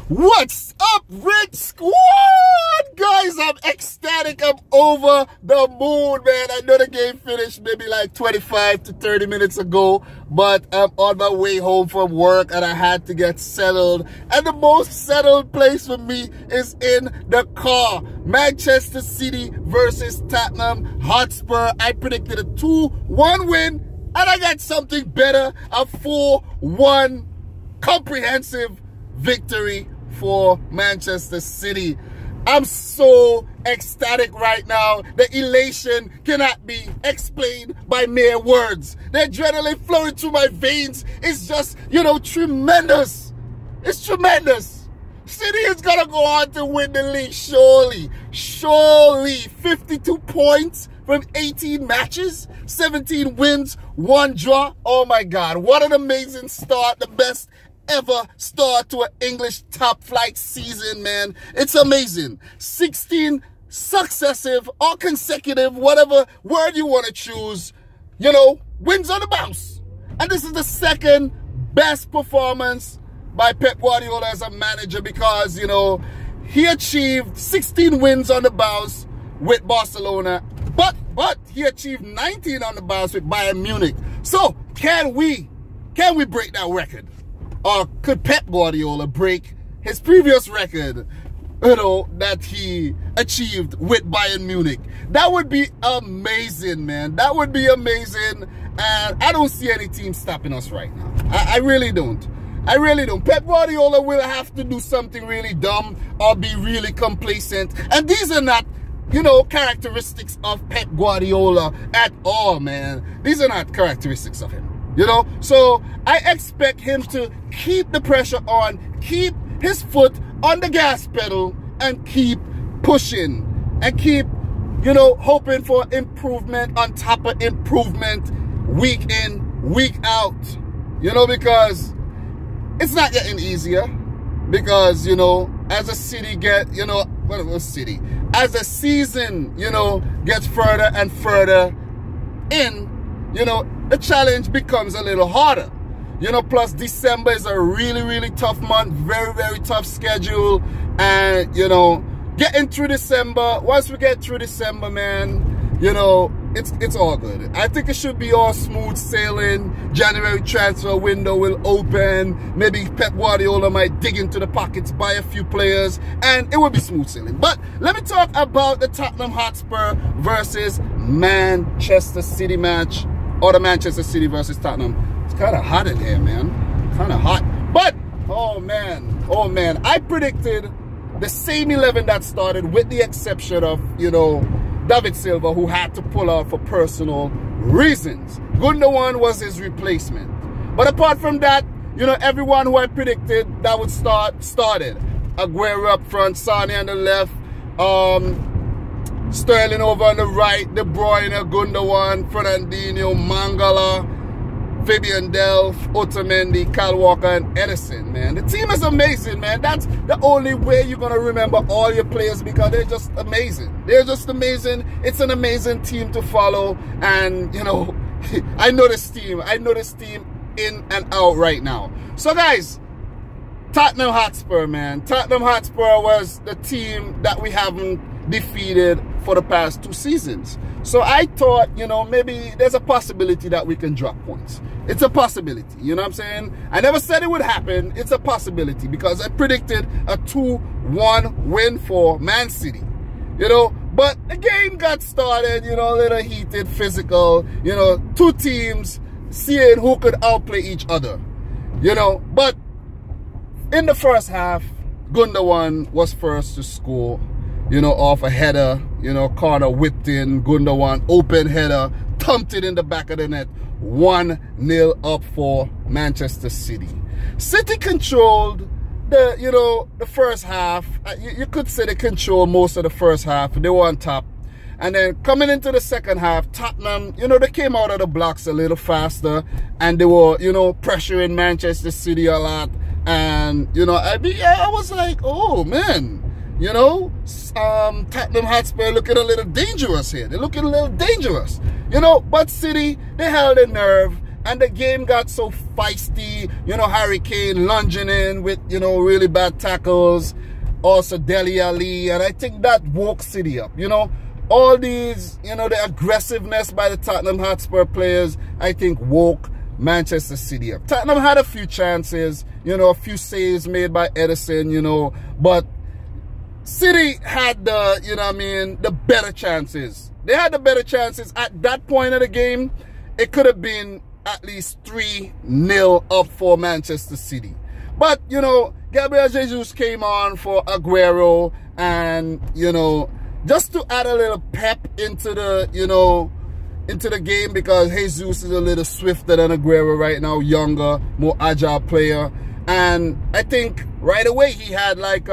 What's up, Red Squad? Guys, I'm ecstatic. I'm over the moon, man. I know the game finished maybe like 25 to 30 minutes ago, but I'm on my way home from work and I had to get settled. And the most settled place for me is in the car. Manchester City versus Tottenham Hotspur. I predicted a 2-1 win, and I got something better, a 4-1 comprehensive victory for Manchester City. I'm so ecstatic right now. The elation cannot be explained by mere words. The adrenaline flowing through my veins is just, tremendous. It's tremendous. City is going to go on to win the league, surely. Surely. 52 points from 18 matches, 17 wins, 1 draw. Oh my God, what an amazing start. The best ever start to an English top flight season, man. It's amazing. 16 successive or consecutive, whatever word you want to choose, wins on the bounce. And this is the second best performance by Pep Guardiola as a manager because, he achieved 16 wins on the bounce with Barcelona, but he achieved 19 on the bounce with Bayern Munich. So can we break that record? Or could Pep Guardiola break his previous record, that he achieved with Bayern Munich? That would be amazing, man. That would be amazing. And I don't see any team stopping us right now. I really don't. I really don't. Pep Guardiola will have to do something really dumb or be really complacent. And these are not, characteristics of Pep Guardiola at all, man. These are not characteristics of him. So I expect him to keep the pressure on, keep his foot on the gas pedal, and keep pushing, and keep, hoping for improvement on top of improvement, week in, week out, because it's not getting easier. Because, as a city as the season, gets further and further in, the challenge becomes a little harder. Plus December is a really, really tough month, very, very tough schedule. And, getting through December, once we get through December, man, it's all good. I think it should be all smooth sailing. January transfer window will open. Maybe Pep Guardiola might dig into the pockets, buy a few players, and it will be smooth sailing. But let me talk about the Tottenham Hotspur versus Manchester City match. Or the Manchester City versus Tottenham. It's kind of hot in here, man. Kind of hot. But, oh man, I predicted the same 11 that started, with the exception of, David Silva, who had to pull out for personal reasons. Gundogan was his replacement. But apart from that, everyone who I predicted that would started. Aguero up front, Sane on the left, Sterling over on the right, De Bruyne, Gundogan, Fernandinho, Mangala, Fabian Delph, Otamendi, Kyle Walker, and Edison, man. The team is amazing, man. That's the only way you're going to remember all your players, because they're just amazing. They're just amazing. It's an amazing team to follow. And, I know this team. I know this team in and out right now. So, guys, Tottenham Hotspur, man. Tottenham Hotspur was the team that we haven't defeated for the past 2 seasons. So I thought, maybe there's a possibility that we can drop points. It's a possibility, you know what I'm saying? I never said it would happen. It's a possibility because I predicted a 2-1 win for Man City, But the game got started, a little heated, physical, 2 teams seeing who could outplay each other, But in the first half, Gundogan was first to score. Off a header, corner whipped in, Gundogan, open header, thumped it in the back of the net, 1-0 up for Manchester City. City controlled the first half. You could say they controlled most of the first half. They were on top. And then coming into the second half, Tottenham, they came out of the blocks a little faster, and they were, pressuring Manchester City a lot. And, I was like, oh, man. Tottenham Hotspur looking a little dangerous here. They're looking a little dangerous. But City, they held their nerve and the game got so feisty. You know, Harry Kane lunging in with, you know, really bad tackles. Also Dele Alli, and I think that woke City up. You know, all these, you know, the aggressiveness by the Tottenham Hotspur players, I think woke Manchester City up. Tottenham had a few chances, you know, a few saves made by Edison, you know, but City had the, you know what I mean, the better chances. They had the better chances. At that point of the game, it could have been at least 3-0 up for Manchester City. But, you know, Gabriel Jesus came on for Aguero, and, you know, just to add a little pep into the, you know, into the game, because Jesus is a little swifter than Aguero right now, younger, more agile player. And I think right away he had like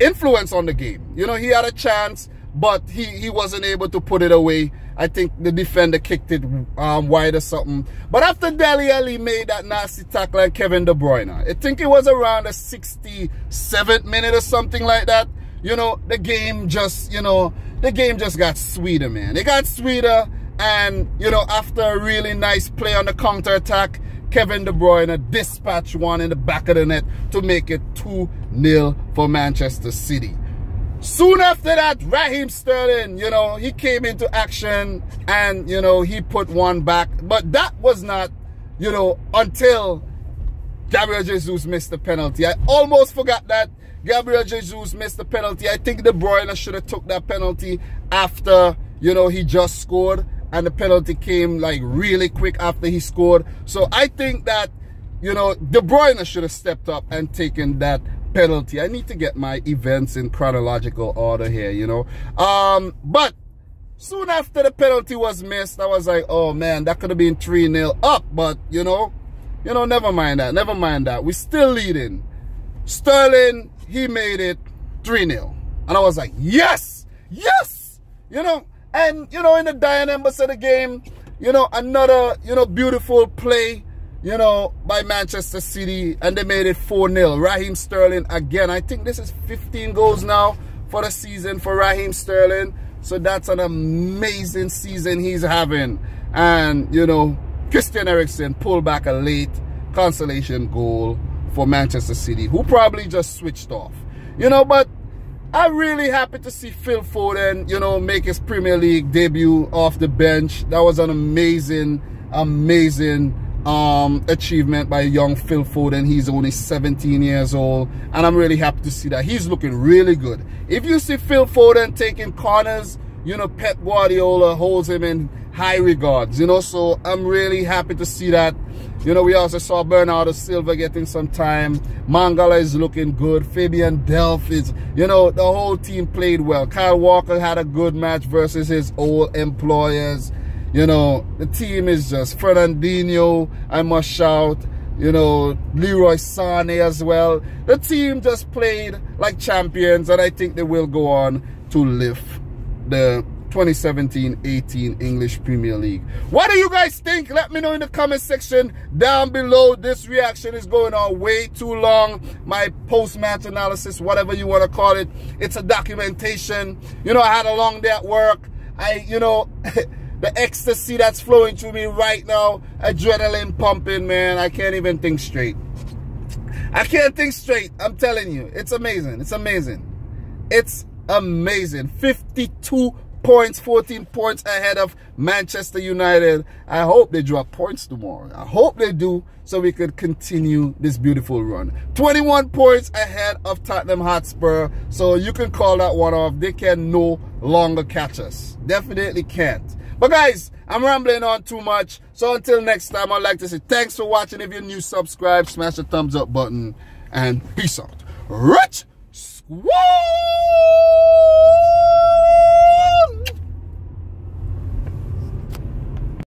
influence on the game. You know, he had a chance, but he wasn't able to put it away. I think the defender kicked it wide or something. But after Dele Alli made that nasty tackle on Kevin De Bruyne, I think it was around the 67th minute or something like that. You know, the game just, you know, the game just got sweeter, man. It got sweeter, and, you know, after a really nice play on the counter-attack, Kevin De Bruyne dispatched one in the back of the net to make it 2-0 for Manchester City. Soon after that, Raheem Sterling, you know, he came into action, and, you know, he put one back. But that was not, you know, until Gabriel Jesus missed the penalty. I almost forgot that Gabriel Jesus missed the penalty. I think De Bruyne should have took that penalty after, you know, he just scored, and the penalty came like really quick after he scored. So I think that, you know, De Bruyne should have stepped up and taken that penalty. I need to get my events in chronological order here, you know. But soon after the penalty was missed, I was like, oh man, that could have been 3-0 up. But, you know, never mind that. Never mind that. We're still leading. Sterling, he made it 3-0. And I was like, yes, yes, you know. And, you know, in the dying embers of the game, you know, another, you know, beautiful play, you know, by Manchester City, and they made it 4-0. Raheem Sterling again. I think this is 15 goals now for the season for Raheem Sterling. So that's an amazing season he's having. And, you know, Christian Eriksen pulled back a late consolation goal for Manchester City, who probably just switched off. You know, but I'm really happy to see Phil Foden, you know, make his Premier League debut off the bench. That was an amazing, amazing achievement by young Phil Foden. He's only 17 years old, and I'm really happy to see that. He's looking really good. If you see Phil Foden taking corners, you know, Pep Guardiola holds him in high regards, you know, so I'm really happy to see that. You know, we also saw Bernardo Silva getting some time. Mangala is looking good. Fabian Delph is, you know, the whole team played well. Kyle Walker had a good match versus his old employers. You know, the team is just Fernandinho, I must shout. You know, Leroy Sané as well. The team just played like champions, and I think they will go on to lift the 2017-18 English Premier League. What do you guys think? Let me know in the comment section down below. This reaction is going on way too long. My post-match analysis, whatever you want to call it, it's a documentation. You know, I had a long day at work. You know, the ecstasy that's flowing through me right now, adrenaline pumping, man. I can't even think straight. I can't think straight. I'm telling you, it's amazing. It's amazing. It's amazing. 52 points, 14 points ahead of Manchester United. I hope they drop points tomorrow. I hope they do, so we could continue this beautiful run. 21 points ahead of Tottenham Hotspur, so you can call that one off. They can no longer catch us. Definitely can't. But guys, I'm rambling on too much, so until next time, I'd like to say thanks for watching. If you're new, subscribe, smash the thumbs up button, and peace out. Rich Squad!